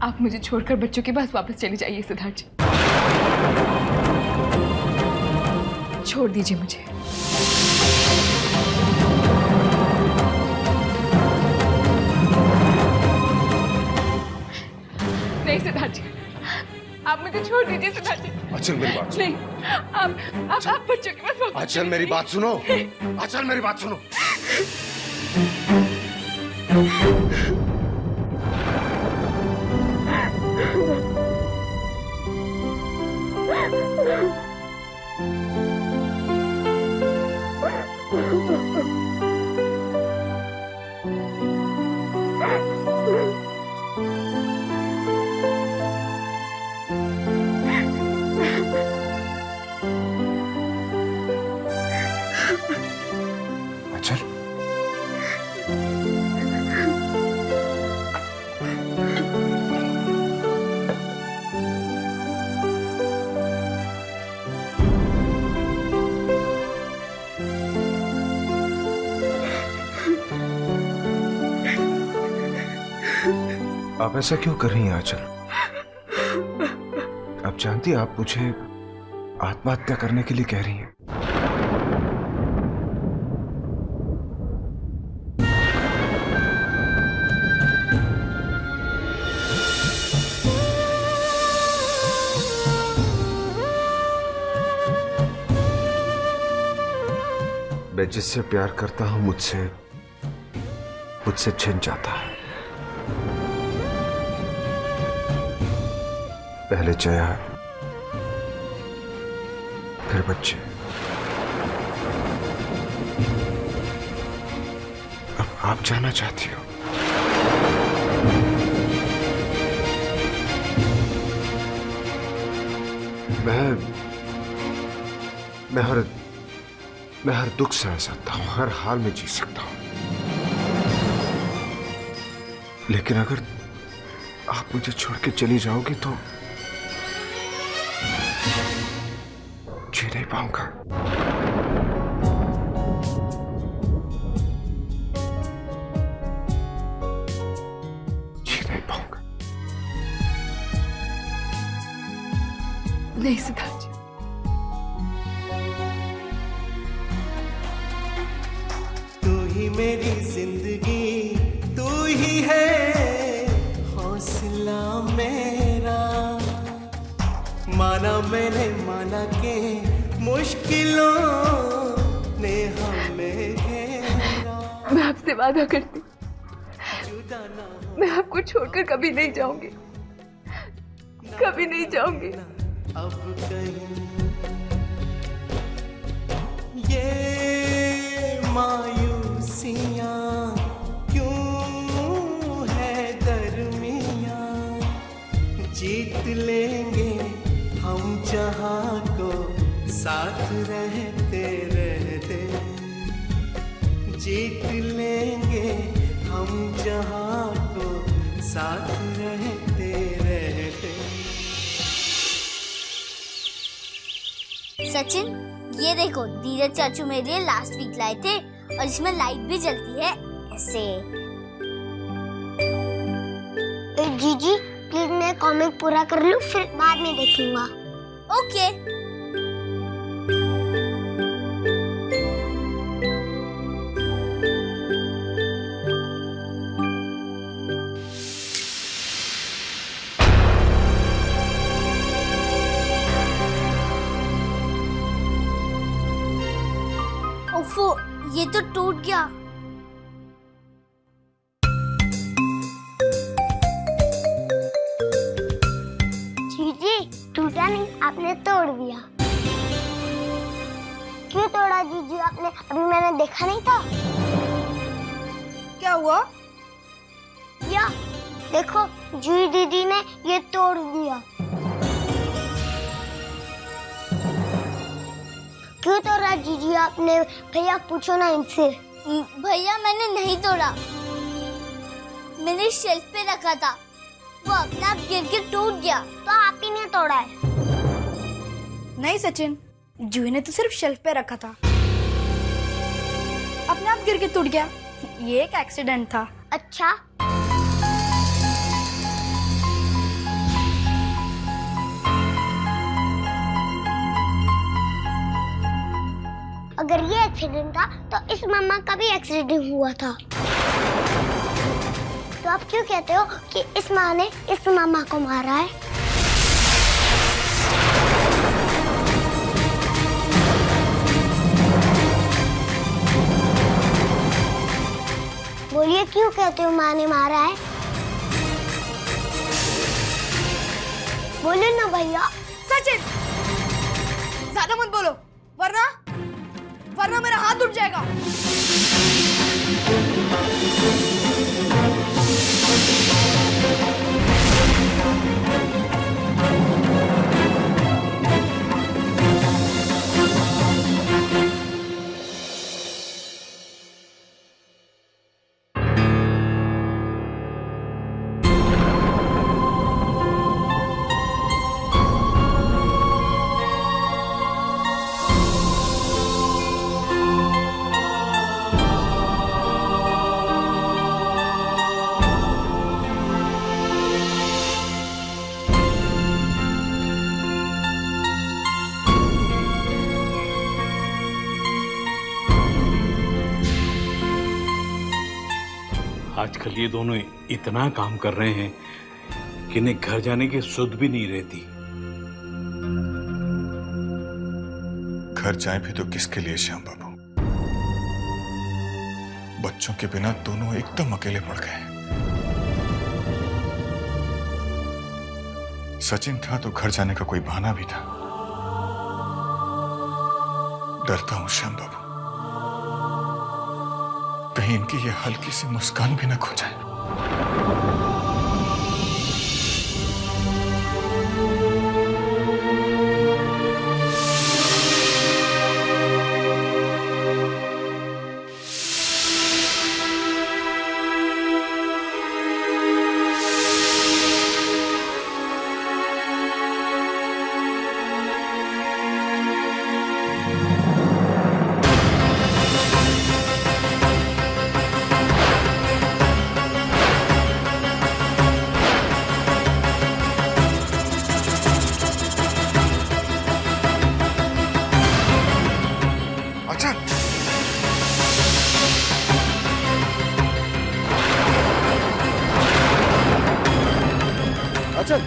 आप मुझे छोड़कर बच्चों के पास वापस चले जाइए सिद्धार्थ जी। छोड़ दीजिए मुझे। नहीं सिद्धार्थ जी, आप मुझे छोड़ दीजिए सिद्धार्थ जी। आंचल मेरी बात सुनो। नहीं, आप बच्चों के पास वापस। आंचल मेरी बात सुनो। आंचल मेरी बात सुनो। आंचल आप ऐसा क्यों कर रही हैं आंचल? आप जानती हैं आप मुझे आत्महत्या करने के लिए कह रही हैं। मैं जिससे प्यार करता हूं मुझसे छिन जाता है। पहले जया, फिर बच्चे, अब आप जाना चाहती हो। मैं हर दुख सह सकता हूं, हर हाल में जी सकता हूं, लेकिन अगर आप मुझे छोड़ के चली जाओगी तो जी नहीं पाऊंगा। जी नहीं पाऊंगा। नहीं सिद्धार्थ जी, तू ही मेरी जिंदगी, तू ही है हौसला मेरा। माना मैंने माना के मुश्किलों ने हमें घेरा। मैं आपसे वादा करती हूँ, मैं आपको छोड़कर कभी नहीं जाऊंगी, कभी नहीं जाऊंगी। अब कहीं ये मायूसियां क्यों है दरमियां। जीत लेंगे हम जहां को साथ रहते रहते। जीत लेंगे हम जहां को साथ रहते रहते। सचिन, ये देखो धीरज चाचू मेरे लिए लास्ट वीक लाए थे और इसमें लाइट भी जलती है ऐसे। जीजी प्लीज मैं कॉमिक पूरा कर लूं, फिर बाद में देखूंगा। ओके। ओफो, ये तो टूट गया। जीजी टूटा नहीं, आपने तोड़ दिया। क्यों तोड़ा जीजी आपने? अभी मैंने देखा नहीं था। क्या हुआ? या देखो जूही दीदी ने ये तोड़ दिया। क्यों तोड़ा जीजी आपने? भैया पूछो ना इनसे। भैया मैंने नहीं तोड़ा, मैंने शेल्फ पे रखा था, वो अपने आप गिर के टूट गया। तो आप ही ने तोड़ा है। नहीं सचिन, जूही ने तो सिर्फ शेल्फ पे रखा था, अपने आप गिर के टूट गया। ये एक एक्सीडेंट था। अच्छा एक्सीडेंट था तो इस मामा का भी एक्सीडेंट हुआ था। तो आप क्यों कहते हो कि इस माँ ने इस मामा को मारा है? बोलिए क्यों कहते हो माँ ने मारा है? बोलो ना भैया। सचिन, ज्यादा मत बोलो वरना मेरा हाथ उठ जाएगा। आजकल ये दोनों इतना काम कर रहे हैं कि इन्हें घर जाने की सुध भी नहीं रहती। घर जाए भी तो किसके लिए श्याम बाबू? बच्चों के बिना दोनों एकदम अकेले पड़ गए। सचिन था तो घर जाने का कोई बहाना भी था। डरता हूं श्याम बाबू, कहीं इनकी ये हल्की सी मुस्कान भी न खो जाए। अचल,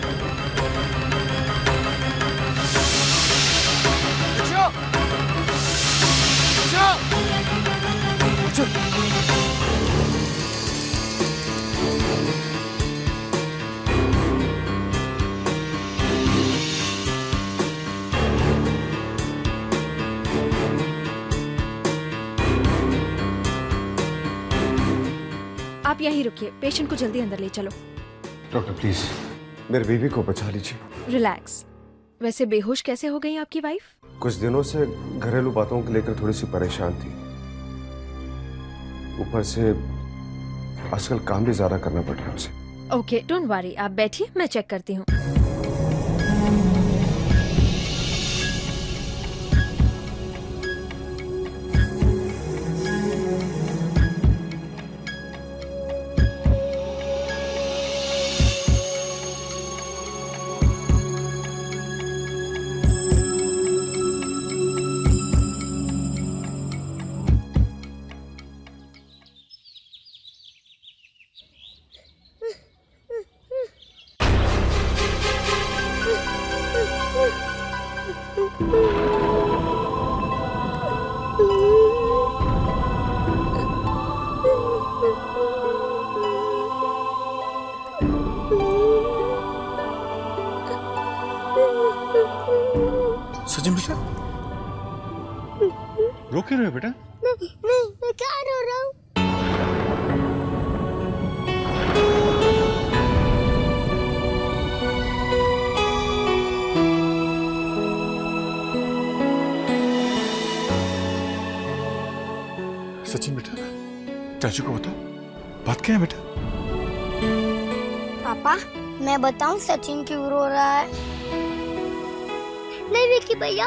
आप यहीं रुकिए, पेशेंट को जल्दी अंदर ले चलो। डॉक्टर प्लीज मेरे बेबी को बचा लीजिए। रिलैक्स। वैसे बेहोश कैसे हो गई आपकी वाइफ? कुछ दिनों से घरेलू बातों को लेकर थोड़ी सी परेशान थी। ऊपर से आजकल काम भी ज्यादा करना पड़ रहा है उसे। ओके, डोंट वरी, आप बैठिए, मैं चेक करती हूँ। सचिन बेटा, रो क्यों रहे हो बेटा? नहीं, मैं क्या रो रहा हूँ? सचिन बेटा, चाचू को बताओ, बात क्या है बेटा? पापा, मैं बताऊं सचिन क्यों रो रहा है? नहीं विक्की भैया,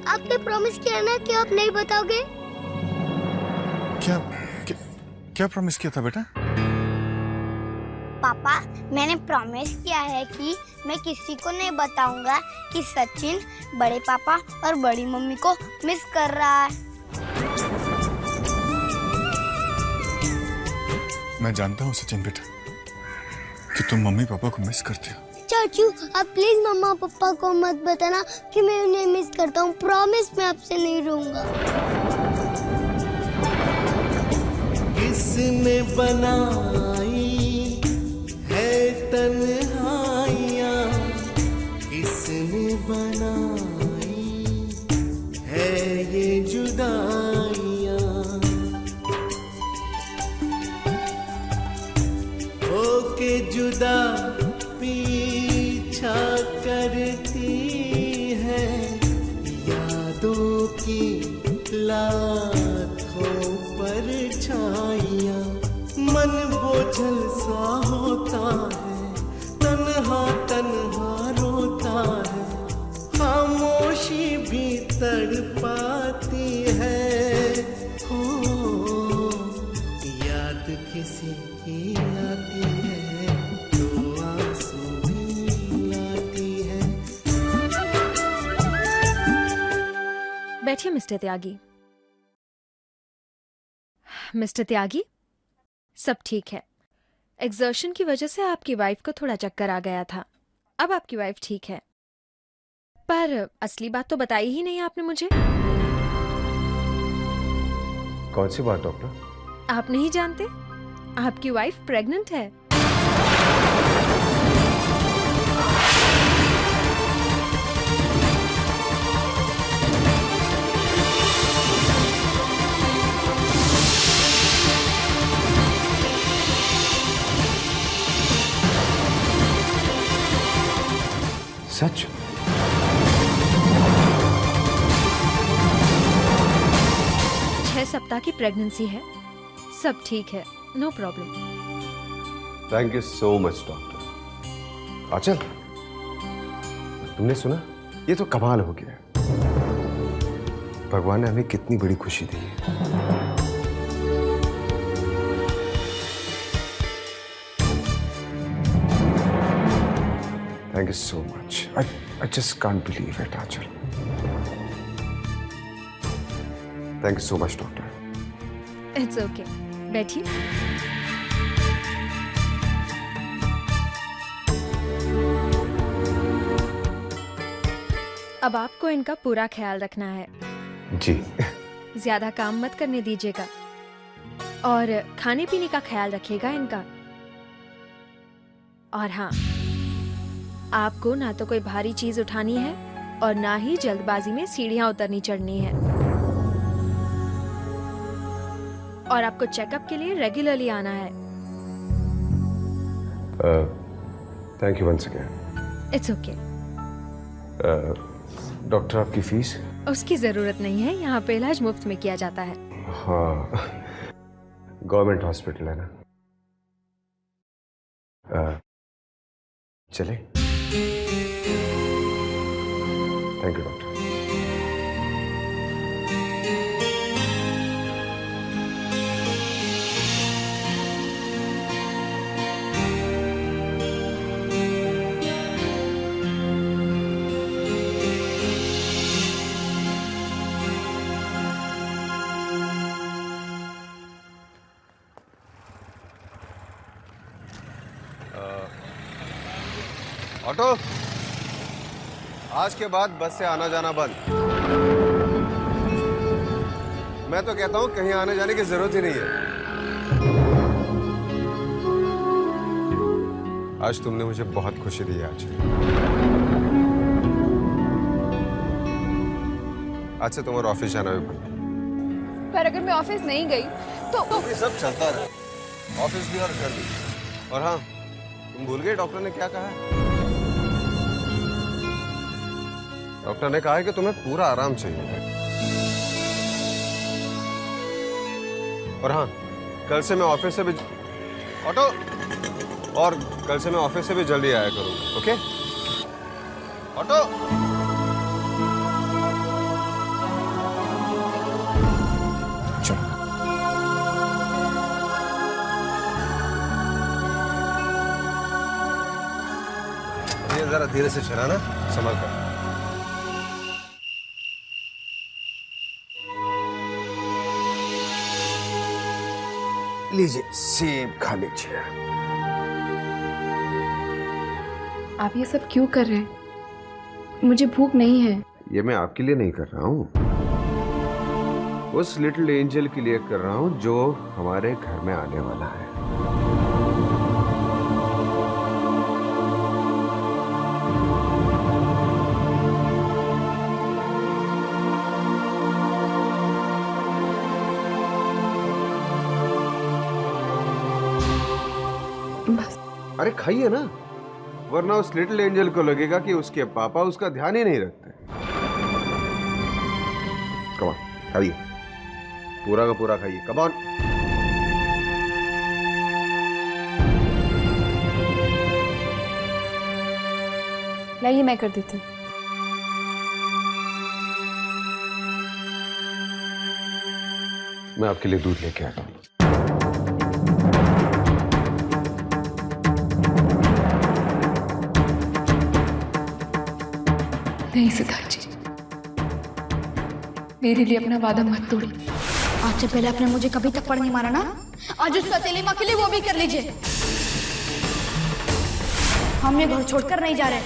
आपने प्रॉमिस किया ना कि आप नहीं बताओगे। क्या प्रॉमिस किया था बेटा? पापा, मैंने प्रॉमिस किया है कि मैं किसी को नहीं बताऊंगा कि सचिन बड़े पापा और बड़ी मम्मी को मिस कर रहा है। मैं जानता हूँ सचिन बेटा कि तुम मम्मी पापा को मिस करते हो। चाचू आप प्लीज मम्मा पापा को मत बताना कि मैं उन्हें मिस करता हूँ। प्रॉमिस मैं आपसे नहीं रहूंगा। किसने बनाई है तन्हाइयाँ, किसने बनाई है ये जुदाइयाँ, होके जुदा पीछा करती है यादों की लाखों परछाइयाँ। मन बोझल सा होता है, तन्हा तन्हा रोता है, खामोशी भी तड़पाती है। हो याद किसी की आती है तो आंसू भी लाती है। बैठिए मिस्टर त्यागी। मिस्टर त्यागी, सब ठीक है। एक्सर्शन की वजह से आपकी वाइफ को थोड़ा चक्कर आ गया था। अब आपकी वाइफ ठीक है। पर असली बात तो बताई ही नहीं आपने मुझे। कौन सी बात डॉक्टर? आप नहीं जानते? आपकी वाइफ प्रेग्नेंट है। सच? 6 सप्ताह की प्रेगनेंसी है। सब ठीक है, no problem. Thank you so much doctor. Aanchal, तुमने सुना? ये तो कमाल हो गया। भगवान ने हमें कितनी बड़ी खुशी दी है। Thank you so much. I just can't believe it, Achal. Thank you so much doctor. It's okay, बैठिए। अब आपको इनका पूरा ख्याल रखना है। जी। ज्यादा काम मत करने दीजिएगा और खाने पीने का ख्याल रखिएगा इनका। और हाँ, आपको ना तो कोई भारी चीज उठानी है और ना ही जल्दबाजी में सीढ़ियां उतरनी चढ़नी है। और आपको चेकअप के लिए रेगुलरली आना है। Thank you once again. It's okay. Doctor आपकी फीस? उसकी जरूरत नहीं है, यहाँ पे इलाज मुफ्त में किया जाता है। हाँ, गवर्नमेंट हॉस्पिटल है ना। चले? Thank you doctor. ऑटो, आज के बाद बस से आना जाना बंद। मैं तो कहता हूं कहीं आने जाने की जरूरत ही नहीं है। आज तुमने मुझे बहुत खुशी दी आज। आज से तुम्हारा ऑफिस जाना भी बंद। पर अगर मैं ऑफिस नहीं गई तो ये सब चलता रहे, ऑफिस भी और घर भी। और हाँ, तुम भूल गए डॉक्टर ने क्या कहा है? डॉक्टर ने कहा है कि तुम्हें पूरा आराम चाहिए। और हाँ, कल से मैं ऑफिस से भी ऑटो और कल से मैं ऑफिस से भी जल्दी आया करूंगा। Okay auto? ये जरा धीरे से चलाना, संभल कर। लीजिए सेब खा लीजिए। आप ये सब क्यों कर रहे हैं? मुझे भूख नहीं है। ये मैं आपके लिए नहीं कर रहा हूँ, उस लिटिल एंजल के लिए कर रहा हूँ जो हमारे घर में आने वाला है। बस अरे खाइए ना, वरना उस लिटिल एंजल को लगेगा कि उसके पापा उसका ध्यान ही नहीं रखते। कम ऑन, खाइए, पूरा का पूरा खाइए, कम ऑन। लाइए मैं कर देती हूँ। मैं आपके लिए दूध लेके आ रहा हूँ। नहीं सिद्धार्थ जी, मेरे लिए अपना वादा मत तोड़िए। आज से पहले आपने मुझे कभी थप्पड़ नहीं मारा ना, आज उस अकेली माँ के लिए वो भी कर लीजिए। हम ये घर छोड़कर नहीं जा रहे।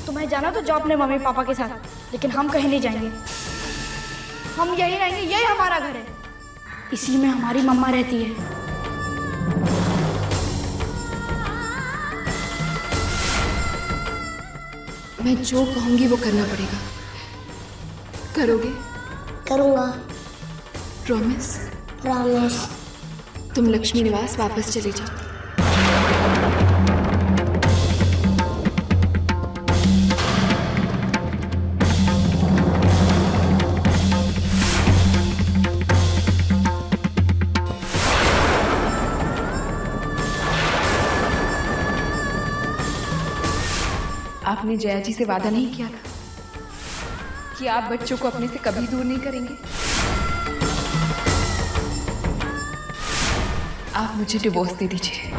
तुम्हें जाना तो जाओ अपने मम्मी पापा के साथ, लेकिन हम कहीं नहीं जाएंगे। हम यही रहेंगे, यही हमारा घर है, इसी में हमारी मम्मा रहती है। मैं जो कहूंगी वो करना पड़ेगा। करोगे? करूँगा। प्रॉमिस? प्रॉमिस। तुम लक्ष्मी निवास वापस चले जाओ। आपने जया जी से वादा नहीं किया था कि आप बच्चों को अपने से कभी दूर नहीं करेंगे? आप मुझे डिवोर्स दे दीजिए।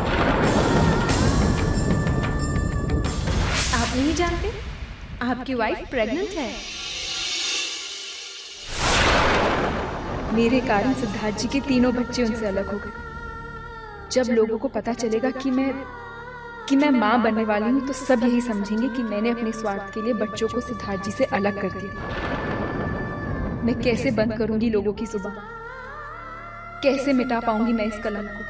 आप नहीं जानते, आपकी वाइफ प्रेग्नेंट है। मेरे कारण सिद्धार्थ जी के तीनों बच्चे उनसे अलग हो गए। जब लोगों को पता चलेगा कि मैं माँ बनने वाली हूँ, तो सब यही समझेंगे कि मैंने अपने स्वार्थ के लिए बच्चों को सिद्धार्थ जी से अलग कर दिया। मैं कैसे बंद करूंगी लोगों की जुबान? कैसे मिटा पाऊंगी मैं इस कलंक को?